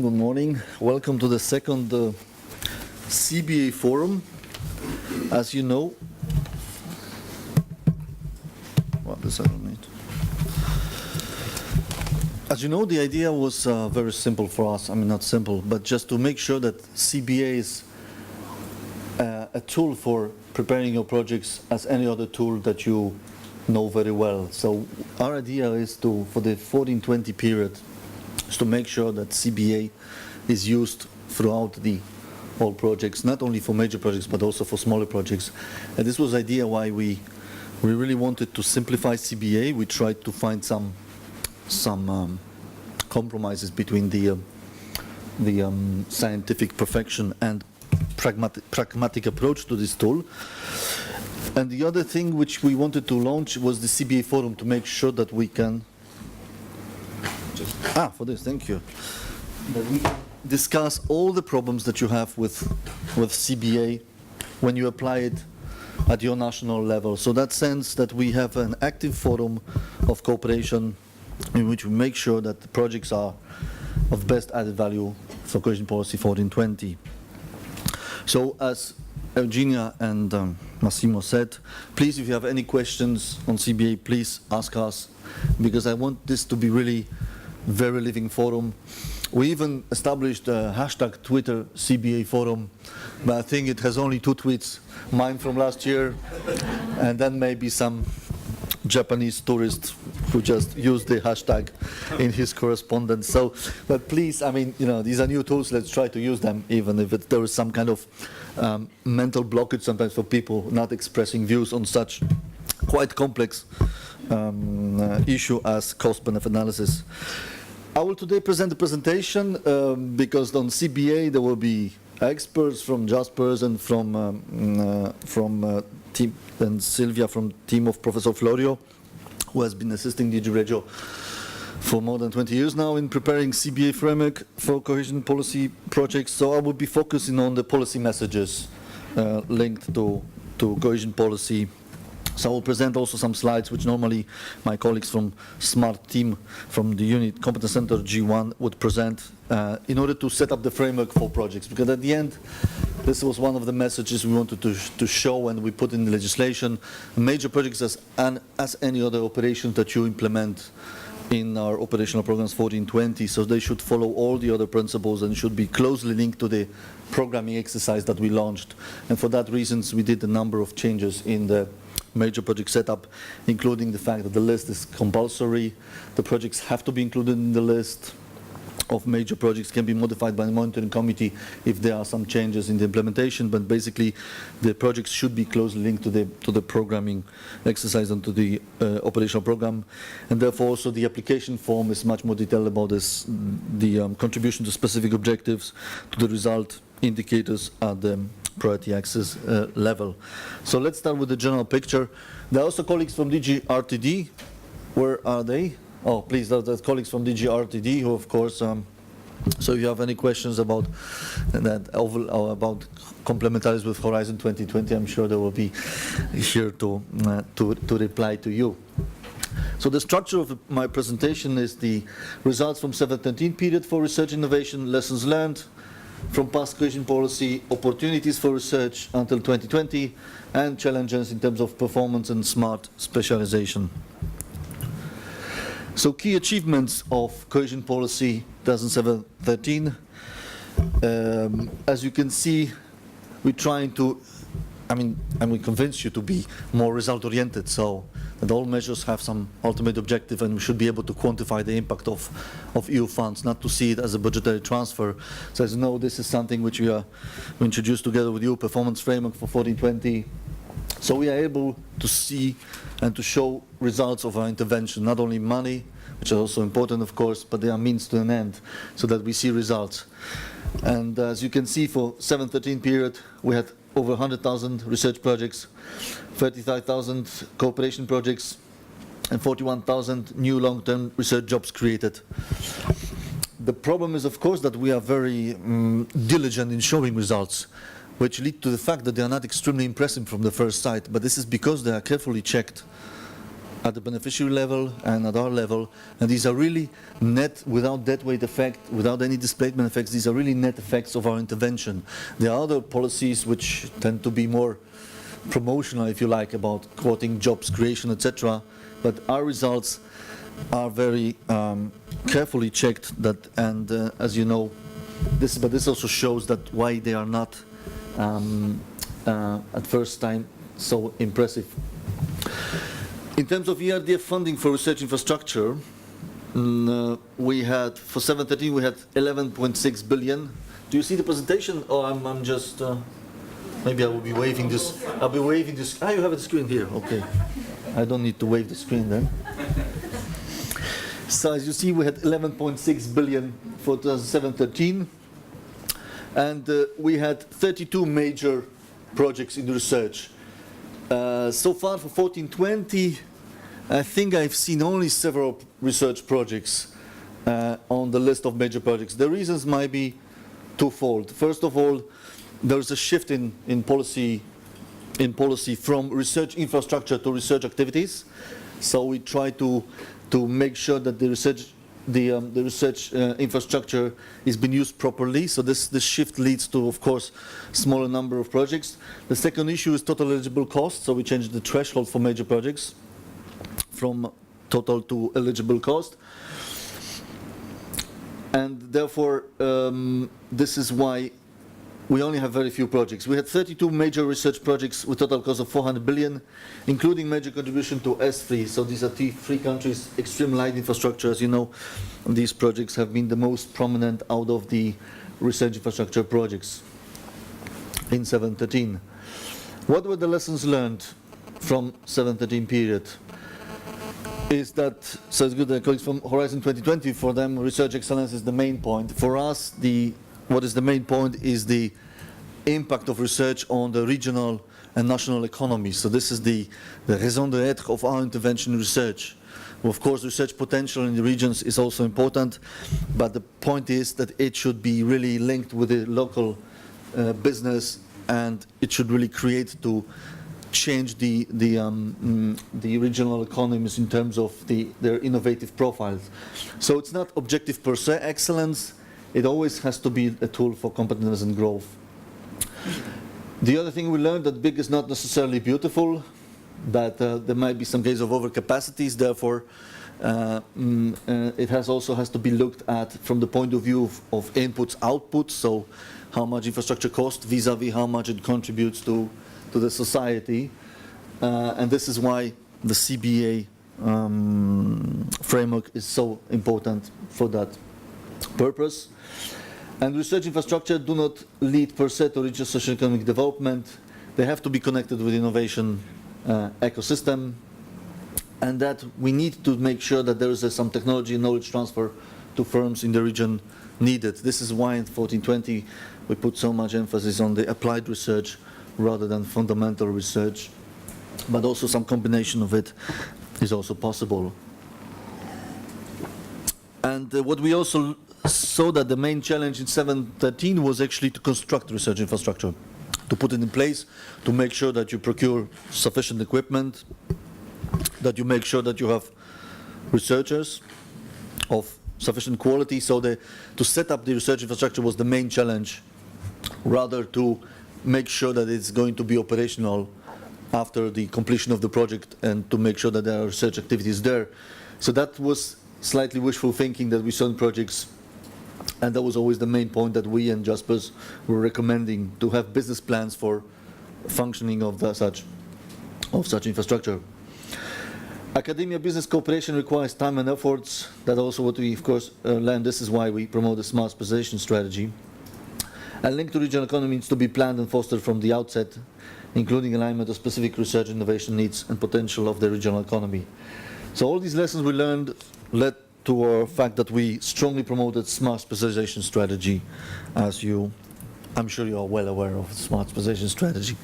good morning. Welcome to the second CBA forum. As you know, the idea was very simple for us. I mean, not simple, but just to make sure that CBA is a tool for preparing your projects as any other tool that you know very well. So our idea is for the 14-20 period, is to make sure that CBA is used throughout all projects, not only for major projects but also for smaller projects. And this was the idea why we really wanted to simplify CBA. We tried to find some compromises between the scientific perfection and pragmatic approach to this tool. And the other thing which we wanted to launch was the CBA forum to make sure that we can thank you. That we can discuss all the problems that you have with CBA when you apply it at your national level. So that sense that we have an active forum of cooperation in which we make sure that the projects are of best added value for cohesion policy 14-20. So as Eugenia and Massimo said, please, if you have any questions on CBA, please ask us, because I want this to be really very living forum. We even established a hashtag Twitter CBA forum, but I think it has only 2 tweets, mine from last year, and then maybe some Japanese tourist who just used the hashtag in his correspondence. So, but please, I mean, these are new tools, let's try to use them, even if there is some kind of mental blockage sometimes for people not expressing views on such quite complex issue as cost-benefit analysis. I will today present the presentation because on CBA there will be experts from Jaspers and from team, and Sylvia from team of Professor Florio, who has been assisting DG Regio for more than 20 years now in preparing CBA framework for cohesion policy projects. So I will be focusing on the policy messages linked to cohesion policy. So I will present also some slides which normally my colleagues from SMART team from the unit competence center G1 would present in order to set up the framework for projects, because at the end this was one of the messages we wanted to show, and we put in the legislation major projects as any other operations that you implement in our operational programs 14-20, so they should follow all the other principles and should be closely linked to the programming exercise that we launched. And for that reasons we did a number of changes in the major project setup, including the fact that the list is compulsory. The projects have to be included in the list of major projects, can be modified by the monitoring committee if there are some changes in the implementation, but basically the projects should be closely linked to the programming exercise and to the operational program. And therefore also the application form is much more detailed about this, the contribution to specific objectives, to the result indicators at the priority access level. So let's start with the general picture. There are also colleagues from DG RTD. Where are they? Oh, please, there's colleagues from DG RTD who, of course, so if you have any questions about that, or about complementaries with Horizon 2020, I'm sure they will be here to reply to you. So the structure of my presentation is the results from 7-13 period for research innovation, lessons learned from past cohesion policy, opportunities for research until 2020, and challenges in terms of performance and smart specialization. So key achievements of cohesion policy 2007-13. As you can see, we're trying to, and we convince you to be more result-oriented, so that all measures have some ultimate objective, and we should be able to quantify the impact of EU funds, not to see it as a budgetary transfer. So as you know, this is something which we introduced together with you, performance framework for 14-20. So we are able to see and to show results of our intervention, not only money, which is also important of course, but they are means to an end, so that we see results. And as you can see, for 7-13 period, we had over 100,000 research projects, 35,000 cooperation projects, and 41,000 new long-term research jobs created. The problem is, of course, that we are very diligent in showing results, which lead to the fact that they are not extremely impressive from the first sight, but this is because they are carefully checked at the beneficiary level and at our level, and these are really net, without deadweight effect, without any displacement effects, these are really net effects of our intervention. There are other policies which tend to be more promotional, if you like, about quoting jobs creation, etc., but our results are very carefully checked, that, and as you know, this also shows that why they are not at first time so impressive. In terms of ERDF funding for research infrastructure, we had, for 713, we had 11.6 billion. Do you see the presentation? Or I'm just, maybe I will be waving this. I'll be waving this. Ah, you have the screen here. Okay. I don't need to wave the screen then. So as you see, we had 11.6 billion for 2007-13. And we had 32 major projects in research. So far for 14-20, I think I've seen only several research projects on the list of major projects. The reasons might be twofold. First of all, there's a shift in policy from research infrastructure to research activities. So we try to make sure that the research infrastructure is being used properly. So this shift leads to, of course, smaller number of projects. The second issue is total eligible cost. So we changed the threshold for major projects from total to eligible cost. And therefore, this is why we only have very few projects. We had 32 major research projects with total cost of 400 billion, including major contribution to S3. So these are three countries, extreme light infrastructure. As you know, these projects have been the most prominent out of the research infrastructure projects in 713. What were the lessons learned from 713 period? Is that, so it's good that colleagues from Horizon 2020, for them research excellence is the main point. For us, what is the main point is the impact of research on the regional and national economy. So this is the raison d'être of our intervention in research. Of course, research potential in the regions is also important, but the point is that it should be really linked with the local business, and it should really create to change the regional economies in terms of their innovative profiles. So it's not objective per se excellence. It always has to be a tool for competitiveness and growth. The other thing we learned, that big is not necessarily beautiful, that there might be some cases of overcapacities. Therefore, it also has to be looked at from the point of view of inputs, outputs. So how much infrastructure costs vis-a-vis how much it contributes to the society. And this is why the CBA framework is so important for that purpose. And research infrastructure do not lead per se to regional socio-economic development. They have to be connected with innovation ecosystem, and that we need to make sure that there is some technology and knowledge transfer to firms in the region needed. This is why in 1420 we put so much emphasis on the applied research rather than fundamental research, but also some combination of it is also possible. And what we also saw, that the main challenge in 713 was actually to construct research infrastructure, to put it in place, to make sure that you procure sufficient equipment, that you make sure that you have researchers of sufficient quality. So to set up the research infrastructure was the main challenge, rather to make sure that it's going to be operational after the completion of the project, and to make sure that there are research activities there. So that was slightly wishful thinking that we saw in projects, and that was always the main point that we and Jaspers were recommending, to have business plans for functioning of such infrastructure. Academia business cooperation requires time and efforts. That's also what we, of course, learned. This is why we promote the smart specialization strategy. A link to regional economy needs to be planned and fostered from the outset, including alignment of specific research, innovation needs, and potential of the regional economy. So all these lessons we learned led to our fact that we strongly promoted smart specialization strategy, as I'm sure you are well aware of smart specialization strategy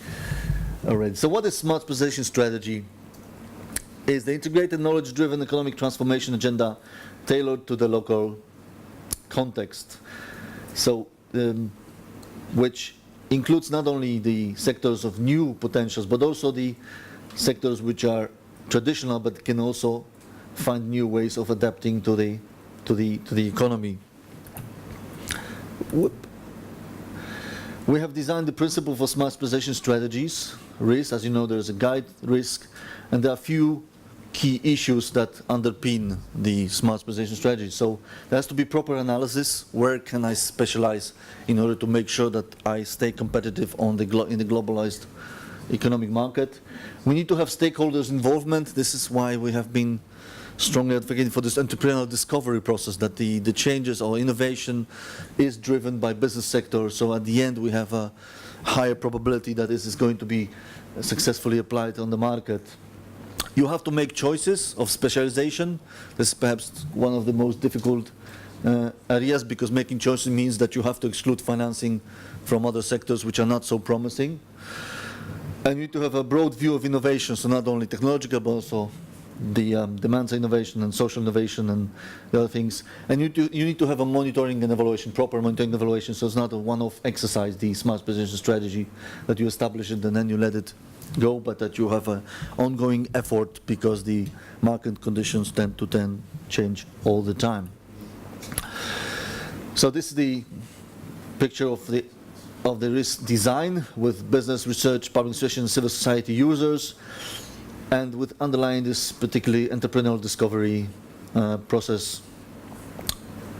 already. So what is smart specialization strategy? Is the integrated knowledge-driven economic transformation agenda tailored to the local context. So, which includes not only the sectors of new potentials, but also the sectors which are traditional, but can also find new ways of adapting to the economy. Whoop. We have designed the principle for smart specialization strategies. Risk, as you know, there is a guide risk, and there are a few key issues that underpin the smart specialization strategy. So there has to be proper analysis. Where can I specialize in order to make sure that I stay competitive in the globalized economic market? We need to have stakeholders' involvement. This is why we have been strongly advocating for this entrepreneurial discovery process, that the changes or innovation is driven by business sector. So at the end, we have a higher probability that this is going to be successfully applied on the market. You have to make choices of specialization. This is perhaps one of the most difficult areas, because making choices means that you have to exclude financing from other sectors which are not so promising. And you need to have a broad view of innovation, so not only technological, but also the demands innovation and social innovation and the other things. And you need to have a monitoring and evaluation, proper monitoring and evaluation, so it's not a one-off exercise, the smart specialization strategy, that you establish it and then you let it go, but that you have an ongoing effort, because the market conditions tend to change all the time. So this is the picture of the risk design with business, research, public administration, civil society users, and with underlying this particularly entrepreneurial discovery process.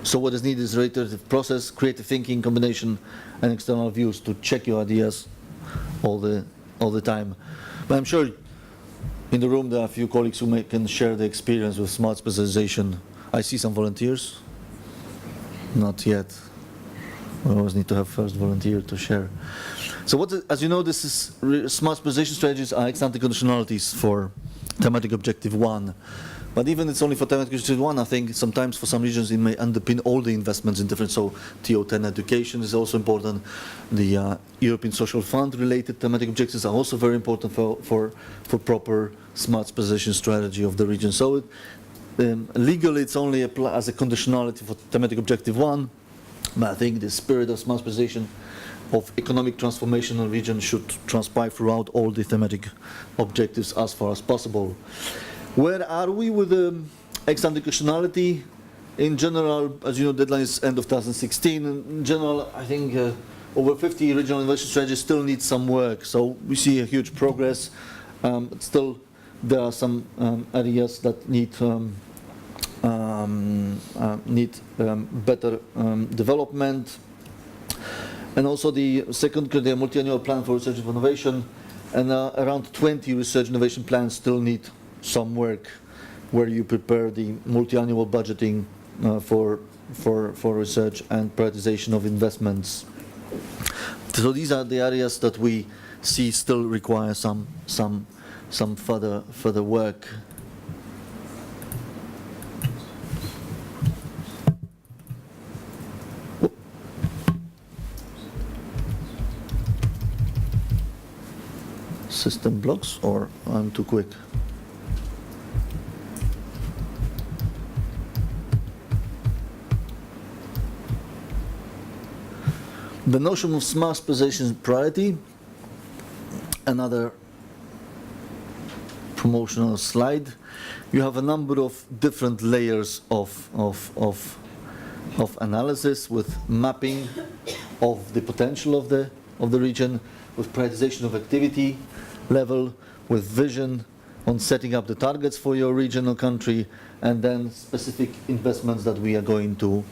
So what is needed is a iterative process, creative thinking, combination, and external views to check your ideas all the time. But I'm sure in the room there are a few colleagues who can share the experience with smart specialization. I see some volunteers. Not yet. We always need to have first volunteer to share. So as you know, this is smart specialization strategies are ex-ante conditionalities for thematic objective 1. But even it's only for thematic objective 1, I think sometimes for some regions it may underpin all the investments in different, so TO10 education is also important. The European Social Fund related thematic objectives are also very important for proper smart specialization strategy of the region. So legally it's only as a conditionality for thematic objective 1, but I think the spirit of smart specialization of economic transformation in the region should transpire throughout all the thematic objectives as far as possible. Where are we with the ex-ante conditionality? In general, as you know, deadline is end of 2016. In general, I think over 50 regional innovation strategies still need some work. So we see a huge progress. But still, there are some areas that need better development. And also the second, the multi-annual plan for research and innovation, and around 20 research innovation plans still need some work, where you prepare the multi-annual budgeting for research and prioritization of investments. So these are the areas that we see still require some further work. System blocks, or I'm too quick? The notion of smart specialization priority, another promotional slide. You have a number of different layers of analysis, with mapping of the potential of the region, with prioritization of activity level, with vision on setting up the targets for your region or country, and then specific investments that we are going to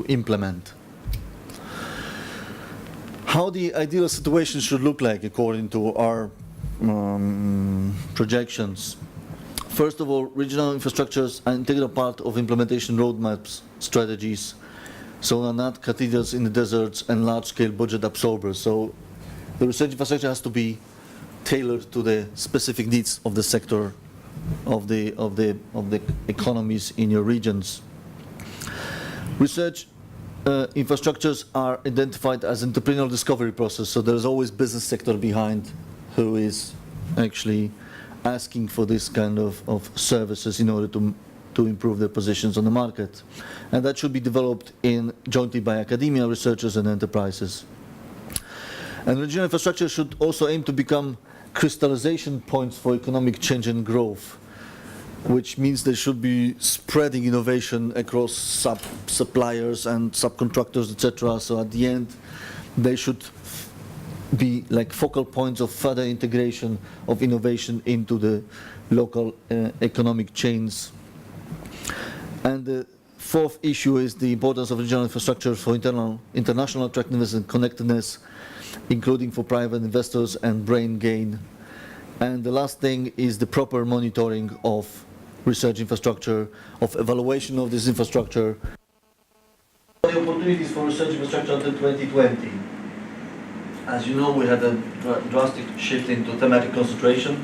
implement. How the ideal situation should look like according to our projections. First of all, regional infrastructures are an integral part of implementation roadmaps strategies, so are not cathedrals in the deserts and large-scale budget absorbers. So the research infrastructure has to be tailored to the specific needs of the sector, of the economies in your regions. Research infrastructures are identified as entrepreneurial discovery process, so there's always business sector behind who is actually asking for this kind of services in order to improve their positions on the market. And that should be developed jointly by academia, researchers and enterprises. And regional infrastructure should also aim to become crystallization points for economic change and growth, which means they should be spreading innovation across suppliers and subcontractors, etc. So at the end, they should be like focal points of further integration of innovation into the local economic chains. And the fourth issue is the importance of regional infrastructure for international attractiveness and connectedness, including for private investors and brain gain. And the last thing is the proper monitoring of research infrastructure, of evaluation of this infrastructure. The opportunities for research infrastructure until 2020. As you know, we had a drastic shift into thematic concentration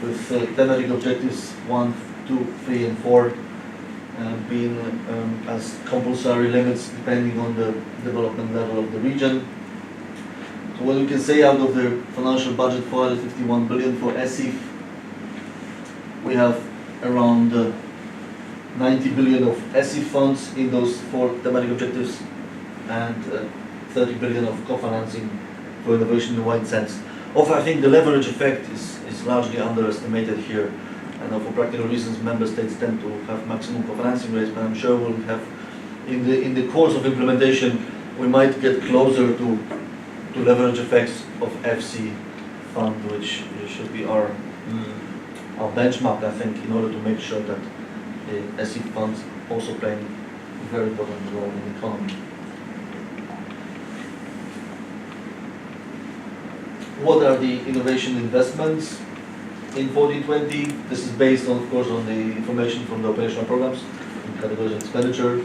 with thematic objectives 1, 2, 3, and 4 being as compulsory limits depending on the development level of the region. So what we can say out of the financial budget, 451 billion for ESIF, we have around 90 billion of ESIF funds in those 4 thematic objectives and 30 billion of co-financing for innovation in a wide sense. Also, I think the leverage effect is largely underestimated here. I know for practical reasons member states tend to have maximum co-financing rates, but I'm sure we'll have, in the course of implementation, we might get closer to leverage effects of FC fund, which should be our benchmark, I think, in order to make sure that the ESIF funds also play a very important role in the economy. What are the innovation investments in 1420? This is based on, of course, on the information from the operational programs in categories of expenditure.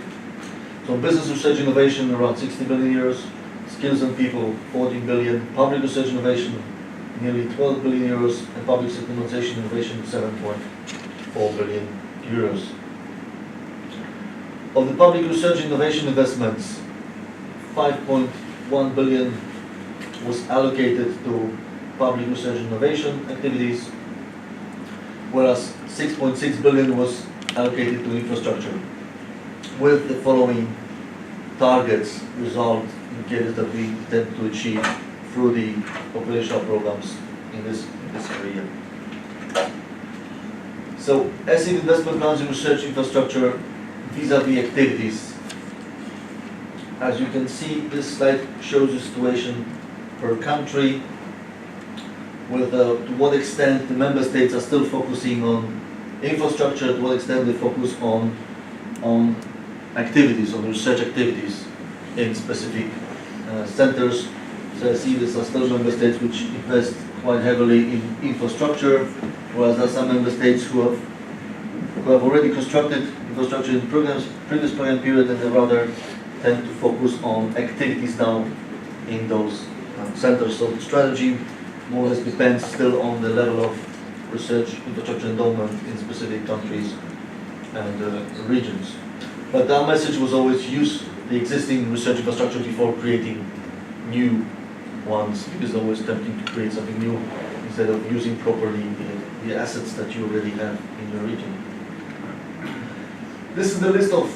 So business research innovation around 60 billion euros, skills and people 14 billion, public research innovation nearly 12 billion euros, and public sectorization innovation 7.4 billion euros. Of the public research innovation investments, 5.1 billion was allocated to public research innovation activities, whereas 6.6 billion was allocated to infrastructure, with the following targets result indicators that we intend to achieve through the operational programs in this area. So, ESIF investment plans in research infrastructure vis-a-vis activities. As you can see, this slide shows the situation per country, with to what extent the member states are still focusing on infrastructure, to what extent they focus on activities, on research activities in specific centers. So I see these are still member states which invest quite heavily in infrastructure, whereas there are some member states who have already constructed infrastructure in previous program period, and they rather tend to focus on activities now in those centers. So the strategy more or less depends still on the level of research infrastructure endowment in specific countries and regions. But our message was always use the existing research infrastructure before creating new ones, because it's always tempting to create something new instead of using properly the assets that you already have in your region. This is the list of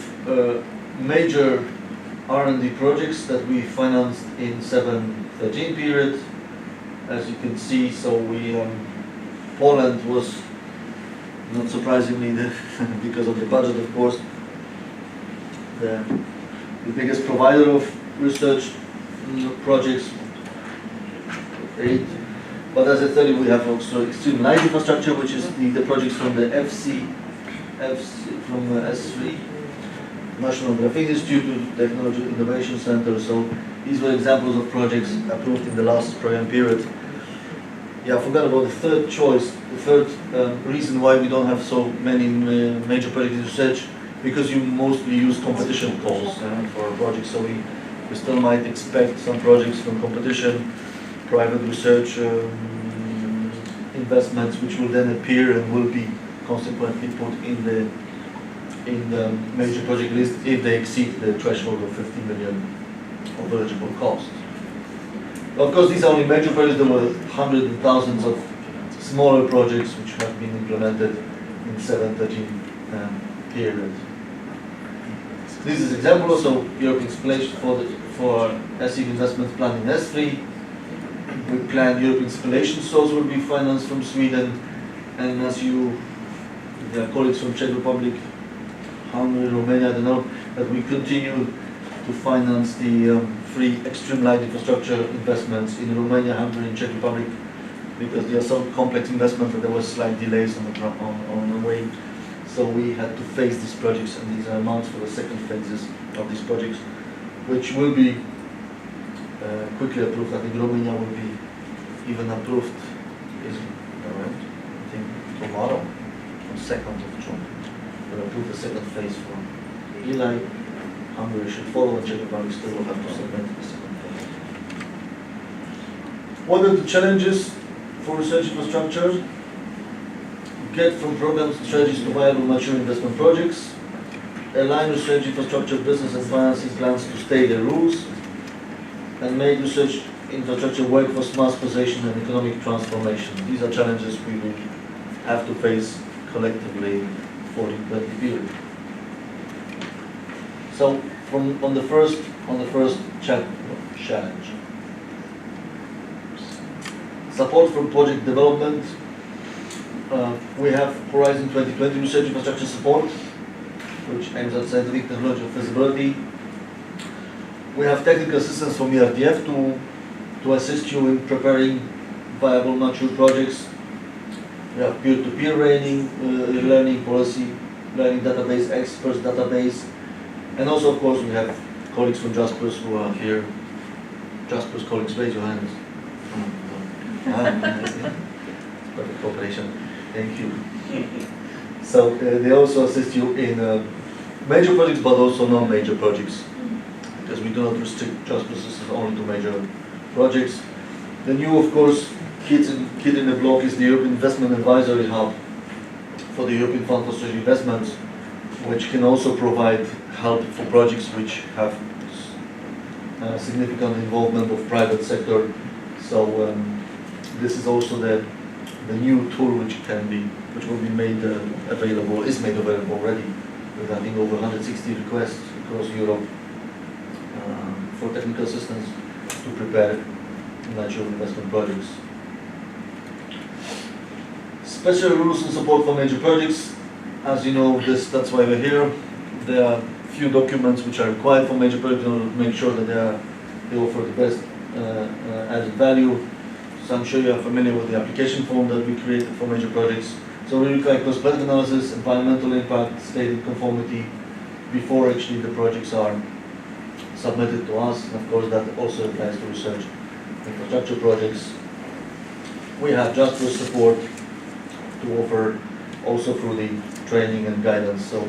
major R&D projects that we financed in 7-13 period. As you can see, so Poland was, not surprisingly, because of the budget, of course, the biggest provider of research projects, 8. But as I tell you, we have also extreme light infrastructure, which is the projects from the FC from S3, National Graphene Institute, Technology Innovation Center. So these were examples of projects approved in the last program period. Yeah, I forgot about the third choice, the third reason why we don't have so many major projects in research, because you mostly use competition calls for projects. So we still might expect some projects from competition, private research investments, which will then appear and will be consequently put in the major project list if they exceed the threshold of 50 million of eligible costs. Of course, these are only major projects. There were hundreds and thousands of smaller projects which have been implemented in 7-13 period. This is example also European explanation for ESIF investment plan in S3. We plan European installation source will be financed from Sweden, and as there are colleagues from Czech Republic, Hungary, Romania, I don't know, that we continue to finance the free extreme light infrastructure investments in Romania, Hungary, and Czech Republic, because there are some complex investments that there was slight delays on the way. So we had to face these projects, and these are amounts for the second phases of these projects, which will be quickly approved. I think Romania will be even approved, I think tomorrow, on 2nd of June. We'll approve the second phase for Eli. Hungary should follow, and Czech Republic still will have to submit the second phase. What are the challenges for research infrastructure? Get from programs and strategies to viable mature investment projects. Align research infrastructure business and financing plans to stay the rules. And make research infrastructure work for smart specialization and economic transformation. These are challenges we will have to face collectively for the 20 period. So, on the first challenge, support for project development. We have Horizon 2020 research infrastructure support, which aims at scientific technological feasibility. We have technical assistance from ERDF to assist you in preparing viable mature projects. We have peer-to-peer learning policy, learning database, experts database, and also of course we have colleagues from JASPERS who are here. JASPERS colleagues, raise your hands. Perfect cooperation. Thank you. So they also assist you in major projects, but also non-major projects, because we do not restrict JASPERS systems only to major projects. The new, of course, kid in the block is the European Investment Advisory Hub for the European Fund for Strategic Investments, which can also provide help for projects which have significant involvement of private sector. So this is also the new tool which will be made available, is made available already, with I think over 160 requests across Europe for technical assistance to prepare natural investment projects. Special rules and support for major projects. As you know, that's why we're here. There are few documents which are required for major projects in order to make sure that they offer the best added value. So I'm sure you are familiar with the application form that we created for major projects. So we require cost-benefit analysis, environmental impact, stated conformity before actually the projects are submitted to us. And of course that also applies to research infrastructure projects. We have JASPERS support to offer also through the training and guidance. So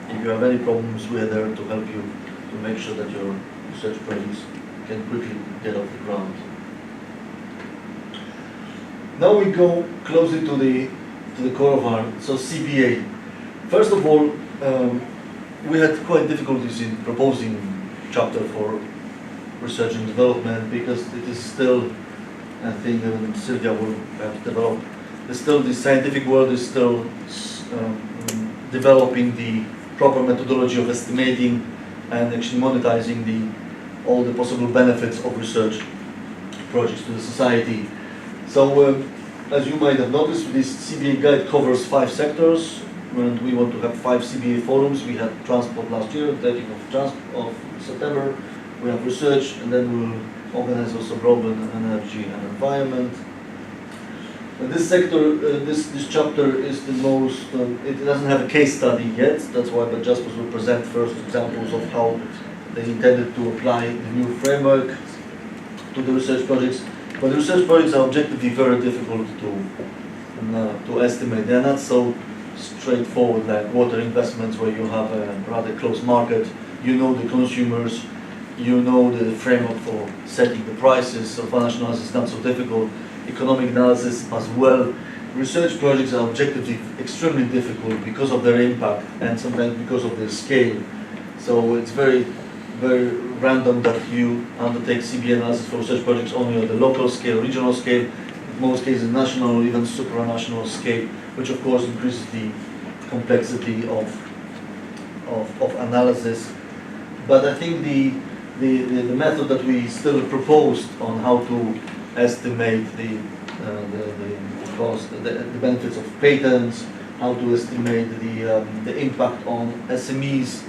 if you have any problems, we are there to help you to make sure that your research projects can quickly get off the ground. Now we go closely to the core of our, so CBA. First of all, we had quite difficulties in proposing chapter for research and development, because it is still, I think Sylvia will have developed, the scientific world is still developing the proper methodology of estimating and actually monetizing all the possible benefits of research projects to the society. So, as you might have noticed, this CBA guide covers 5 sectors, and we want to have 5 CBA forums. We had transport last year, 30th of September. We have research, and then we'll organize also broadband, energy, and environment. And this sector, this chapter is the most. It doesn't have a case study yet. That's why, but JASPERS will present first examples of how they intended to apply the new framework to the research projects. But the research projects are objectively very difficult to estimate. They are not so straightforward like water investments, where you have a rather closed market. You know the consumers, you know the framework for setting the prices. So financial analysis is not so difficult. Economic analysis as well. Research projects are objectively extremely difficult because of their impact and sometimes because of their scale. So it's very, very random that you undertake CBA analysis for research projects only on the local scale, regional scale, in most cases national or even supranational scale, which of course increases the complexity of analysis. But I think the method that we still proposed on how to estimate the cost, the benefits of patents, how to estimate the impact on SMEs,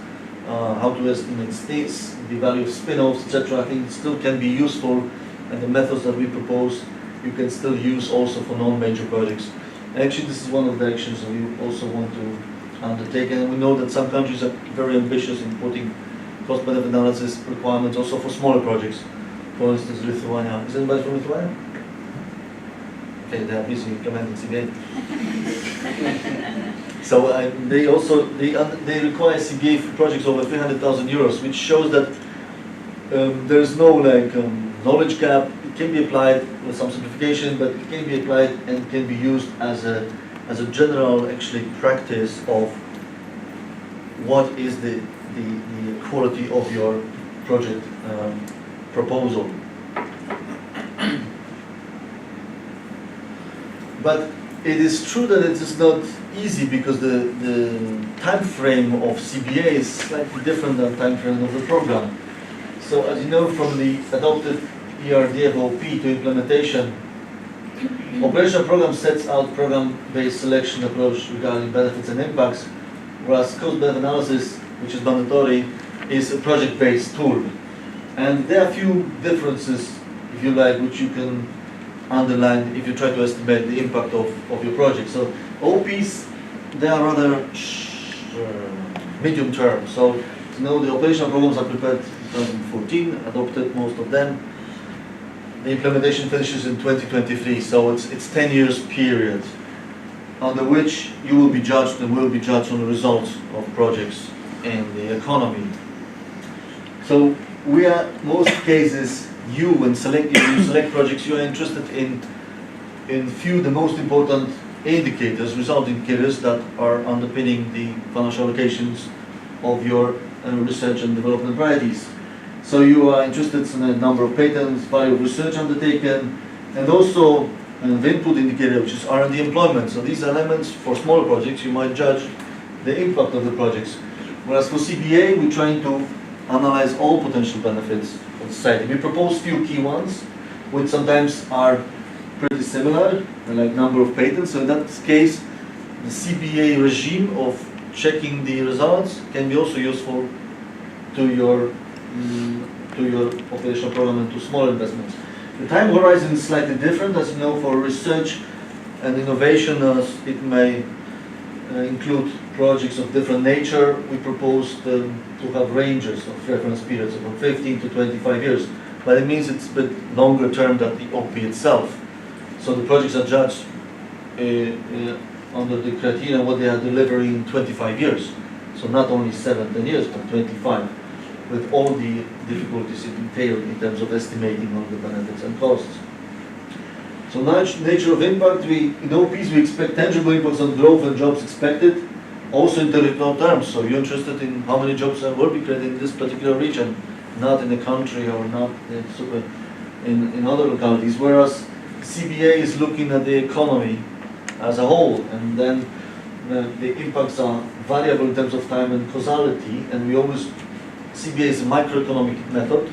how to estimate states, the value of spin-offs, etc. I think it still can be useful, and the methods that we propose you can still use also for non-major projects. And actually, this is one of the actions that we also want to undertake, and we know that some countries are very ambitious in putting cost-benefit analysis requirements also for smaller projects. For instance, Lithuania. Is anybody from Lithuania? Okay, they are busy implementing CBA. So they also they require CBA for projects over 300,000 euros, which shows that there is no knowledge gap. It can be applied with some simplification, but it can be applied and can be used as a general actually practice of what is the quality of your project proposal. But it is true that it is not easy because the time frame of CBA is slightly different than time frame of the program. So as you know from the adopted ERDF-OP to implementation, operational program sets out program-based selection approach regarding benefits and impacts, whereas cost-benefit analysis, which is mandatory, is a project-based tool. And there are a few differences, if you like, which you can underline if you try to estimate the impact of your project. So OPs, they are rather medium term. So you know the operational programs are prepared in 2014, adopted most of them. The implementation finishes in 2023, so it's 10 years period under which you will be judged and will be judged on the results of projects in the economy. So we are, most cases, if you select projects, you are interested in few the most important indicators, result indicators that are underpinning the financial allocations of your research and development priorities. So you are interested in a number of patents, value of research undertaken, and also an input indicator, which is R&D employment. So these elements for smaller projects, you might judge the impact of the projects. Whereas for CBA, we're trying to analyze all potential benefits of the society. We propose few key ones, which sometimes are pretty similar, like number of patents. So in that case, the CBA regime of checking the results can be also useful to your operational program and to smaller investments. The time horizon is slightly different, as you know, for research and innovation, as it may include projects of different nature. We propose to have ranges of reference periods from 15 to 25 years, but it means it's a bit longer term than the OP itself. So the projects are judged under the criteria what they are delivering in 25 years. So not only 7-10 years, but 25, with all the difficulties it entailed in terms of estimating on the benefits and costs. So nature of impact, in OPs we expect tangible impacts on growth and jobs expected, also in territorial terms. So you're interested in how many jobs will be created in this particular region, not in the country or not in other localities. Whereas CBA is looking at the economy as a whole, and then the impacts are variable in terms of time and causality, and CBA is a microeconomic method,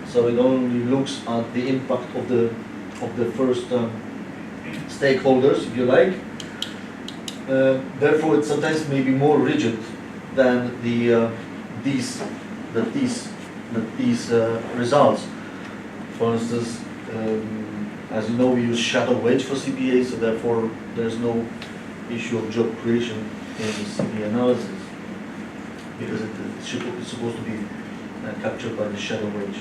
so it only looks at the impact of the first stakeholders, if you like. Therefore, it sometimes may be more rigid than these results. For instance, as you know, we use shadow wage for CBA, so therefore there's no issue of job creation in the CBA analysis, because it's supposed to be captured by the shadow wage,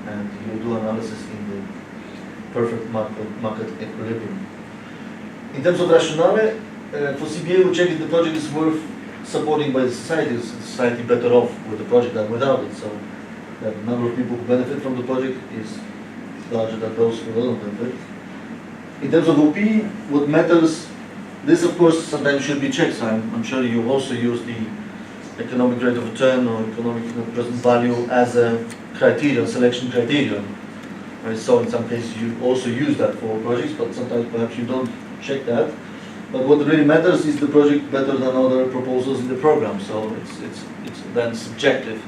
and you do analysis in the perfect market equilibrium. In terms of rationale, for CBA we check if the project is worth supporting by the society. Is the society better off with the project than without it? So the number of people who benefit from the project is larger than those who don't benefit. In terms of OP, what matters, this of course sometimes should be checked. So I'm sure you also use the economic rate of return or economic present value as a criterion, selection criterion. Right? So in some cases you also use that for projects, but sometimes perhaps you don't check that. But what really matters is the project better than other proposals in the program. So it's then subjective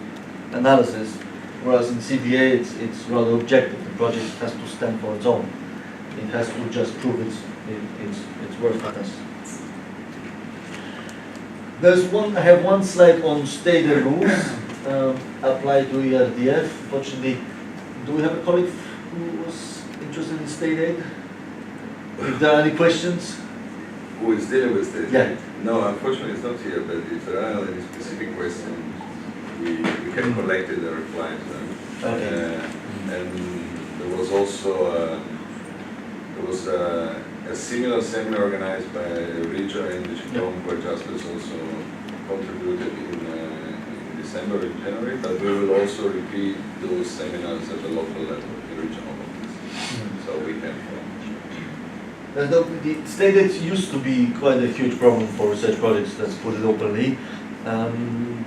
analysis, whereas in CBA it's rather objective. The project has to stand for its own. it has to just prove its worthiness. I have one slide on state aid rules applied to ERDF. Fortunately, do we have a colleague who was interested in state aid? If there are any questions? Who is dealing with state aid? Yeah. No, unfortunately it's not here, but if there are any specific questions, we can collect it and reply to them. Okay. And there was also a similar seminar organized by Regio and Digicom, where Jaspers also contributed in December and January, but we will also repeat those seminars at the local level in regional office, so we can. The state aid used to be quite a huge problem for research projects, let's put it openly,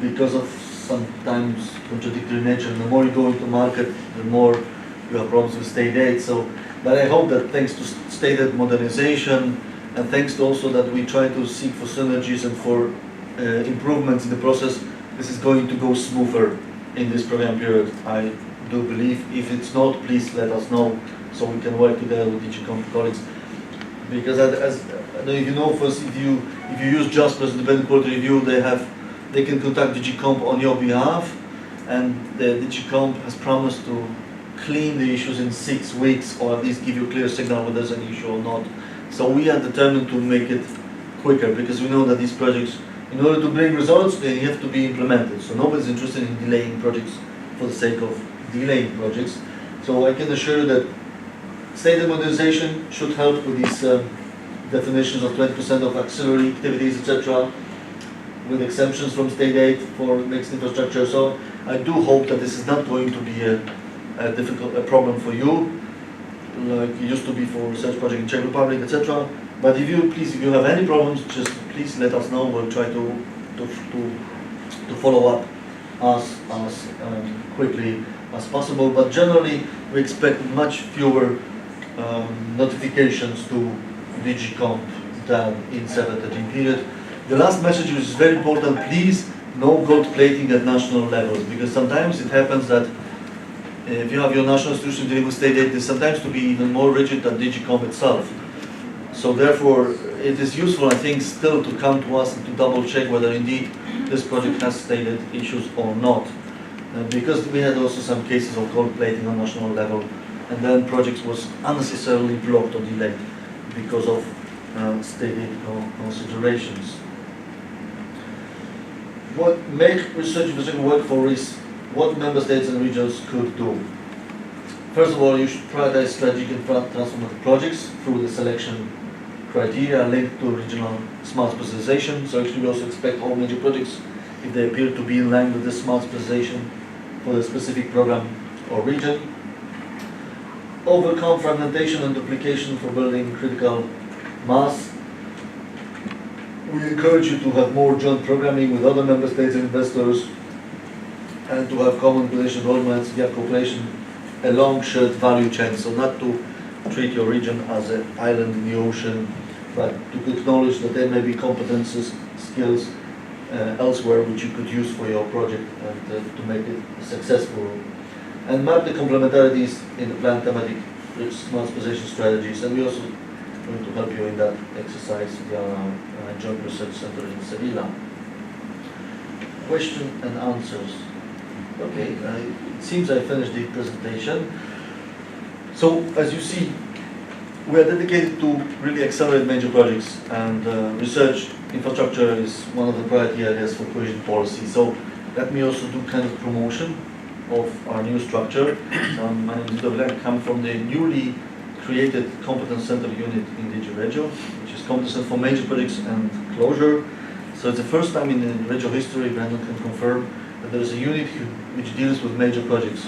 because of sometimes contradictory nature. The more you go into market, the more you have problems with state aid. So, but I hope that thanks to state aid modernization, and thanks to also that we try to seek for synergies and for improvements in the process, this is going to go smoother in this program period. I do believe. If it's not, please let us know so we can work together with Digicom colleagues. Because as I don't know if you know, first if you use Jaspers Independent Quality Review, they can contact Digicomp on your behalf, and the Digicomp has promised to clean the issues in 6 weeks, or at least give you a clear signal whether there's an issue or not. So we are determined to make it quicker, because we know that these projects, in order to bring results, they have to be implemented. So nobody's interested in delaying projects for the sake of delaying projects. So I can assure you that state modernization should help with these definitions of 20% of auxiliary activities, etc., with exemptions from state aid for mixed infrastructure. So I do hope that this is not going to be a problem for you, like it used to be for research project in Czech Republic, etc. But if you have any problems, just please let us know. We'll try to follow up as quickly as possible. But generally, we expect much fewer notifications to Digicomp than in 7-13 period. The last message is very important: please, no gold plating at national levels, because sometimes it happens that if you have your national institution dealing with state aid, they sometimes to be even more rigid than Digicomp itself. So therefore, it is useful, I think, still to come to us and to double check whether indeed this project has state aid issues or not. Because we had also some cases of gold plating on national level, and then projects was unnecessarily blocked or delayed because of state aid considerations. What make research infrastructure work for risk? What member states and regions could do? First of all, you should prioritize strategic and transformative projects through the selection criteria linked to regional smart specialization. So actually we also expect all major projects, if they appear to be in line with the smart specialization for the specific program or region. Overcome fragmentation and duplication for building critical mass. We encourage you to have more joint programming with other member states and investors, and to have common implementation roadmaps via cooperation along shared value chains. So not to treat your region as an island in the ocean, but to acknowledge that there may be competences, skills elsewhere which you could use for your project and to make it successful. And map the complementarities in the planned thematic smart specialization strategies. And we also going to help you in that exercise via our Joint Research Center in Sevilla. Question and answers. Okay, it seems I finished the presentation. So as you see, we are dedicated to really accelerate major projects, and research infrastructure is one of the priority areas for cohesion policy. So let me also do kind of promotion of our new structure. My name is Dobrak. I come from the newly created Competence Center unit in DG Regio, which is competence for major projects and closure. So it's the first time in the Regio history, Brandon can confirm, that there is a unit which deals with major projects,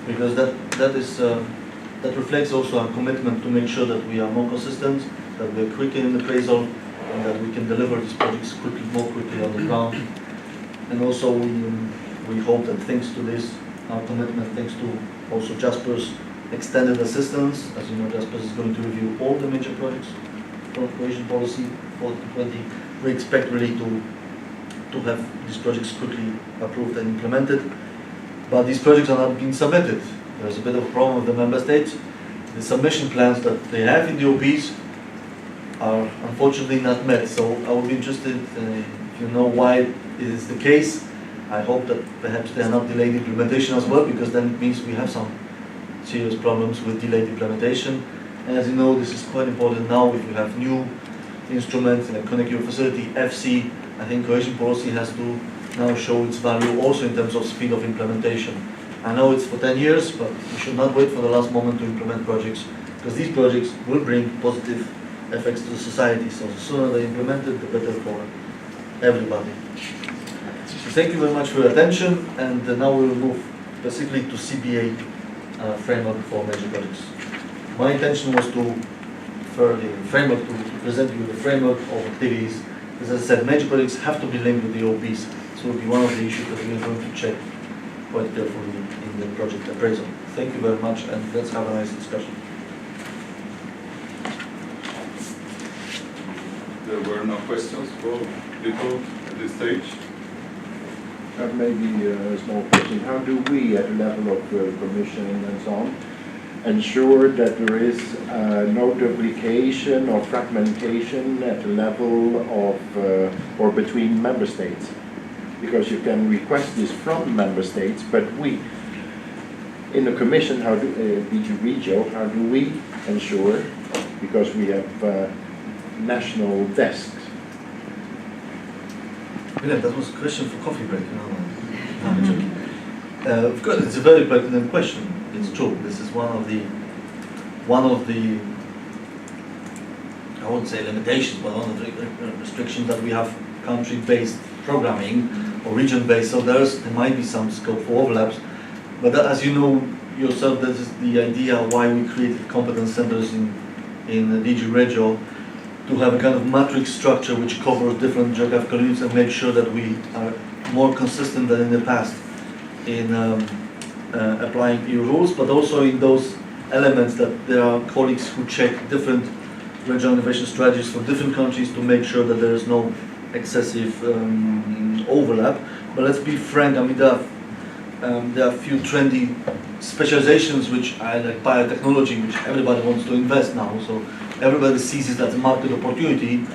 because that reflects also our commitment to make sure that we are more consistent, that we are quicker in appraisal, and that we can deliver these projects more quickly on the ground. And also we hope that thanks to this, our commitment, thanks to also Jaspers extended assistance, as you know, Jaspers is going to review all the major projects for cohesion policy for 2020. We expect really to have these projects quickly approved and implemented, but these projects are not being submitted. There's a bit of a problem with the member states. the submission plans that they have in the OPs are unfortunately not met. So I would be interested if you know why it is the case. I hope that perhaps they are not delayed implementation as well, because then it means we have some serious problems with delayed implementation. And as you know, this is quite important now if you have new instruments like Connect Your Facility, FC. I think cohesion policy has to now show its value also in terms of speed of implementation. I know it's for 10 years, but we should not wait for the last moment to implement projects, because these projects will bring positive effects to society. So the sooner they're implemented, the better for everybody. So thank you very much for your attention, and now we will move specifically to CBA framework for major projects. My intention was to present you the framework of activities. As I said, major projects have to be linked with the OPs. So it will be one of the issues that we are going to check quite carefully in the project appraisal. Thank you very much, and let's have a nice discussion. There were no questions for people at this stage. Maybe a small question. How do we, at the level of commission and so on, ensure that there is no duplication or fragmentation at the level of or between member states? Because you can request this from member states, but we, in the commission, how do DG Regio, how do we ensure, because we have national desks? Yeah, that was a question for coffee break. No, I'm joking. Of course, it's a very pertinent question. It's true. This is one of the I wouldn't say limitations, but one of the restrictions that we have country-based programming or region-based. So there might be some scope for overlaps. But that, as you know yourself, that is the idea why we created competence centers in DG Regio, to have a kind of matrix structure which covers different geographical units and make sure that we are more consistent than in the past in applying EU rules, but also in those elements that there are colleagues who check different regional innovation strategies for different countries to make sure that there is no excessive overlap. But let's be frank, I mean, there are a few trendy specializations which are like biotechnology, which everybody wants to invest now. So everybody sees it as a market opportunity.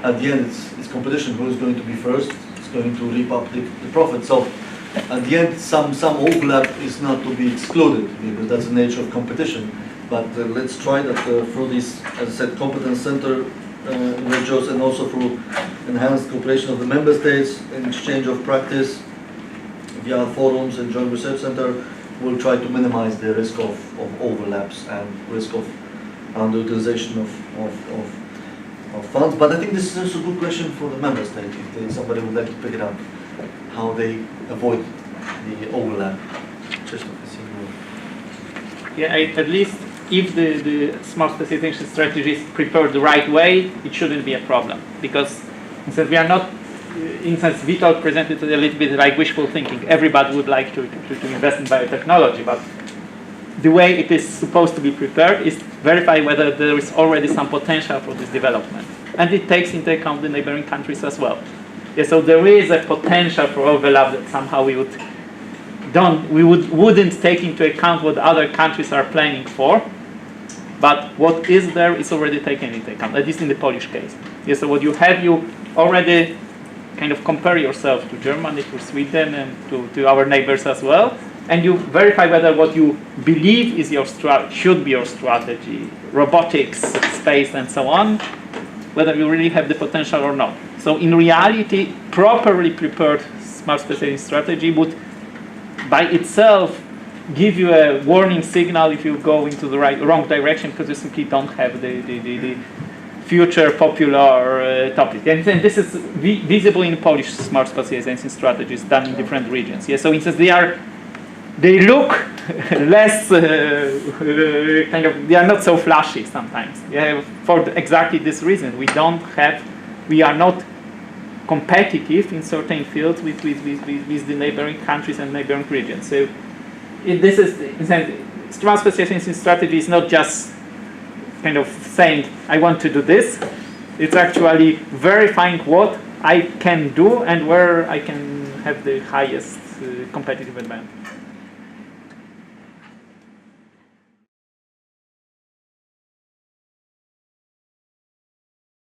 At the end, it's competition. Who is going to be first? It's going to reap up the profit. So at the end, some overlap is not to be excluded, because that's the nature of competition. But let's try that through this, as I said, competence center Regios, and also through enhanced cooperation of the member states in exchange of practice via forums and joint research center, we'll try to minimize the risk of overlaps and risk of underutilization of funds. But I think this is also a good question for the member state, if somebody would like to pick it up, how they avoid the overlap. Yeah, at least if the smart specialization strategy is prepared the right way, it shouldn't be a problem. Because since we are not, in sense, Vital presented it a little bit like wishful thinking. Everybody would like to invest in biotechnology, but the way it is supposed to be prepared is verify whether there is already some potential for this development. And it takes into account the neighboring countries as well. Yeah, so there is a potential for overlap that somehow we wouldn't take into account what other countries are planning for, but what is there is already taken into account, at least in the Polish case. Yeah, so what you have, you already kind of compare yourself to Germany, to Sweden, and to our neighbors as well, and you verify whether what you believe is should be your strategy, robotics, space, and so on, whether you really have the potential or not. So in reality, properly prepared smart specialization strategy would by itself give you a warning signal if you go into the wrong direction, because you simply don't have the future popular topic. And then this is visible in Polish smart specialization strategies done in different regions. Yeah, so instance they look less they are not so flashy sometimes. Yeah, for exactly this reason, we are not competitive in certain fields with the neighboring countries and neighboring regions. So this is, smart specialization strategy is not just kind of saying, I want to do this. It's actually verifying what I can do and where I can have the highest competitive advantage.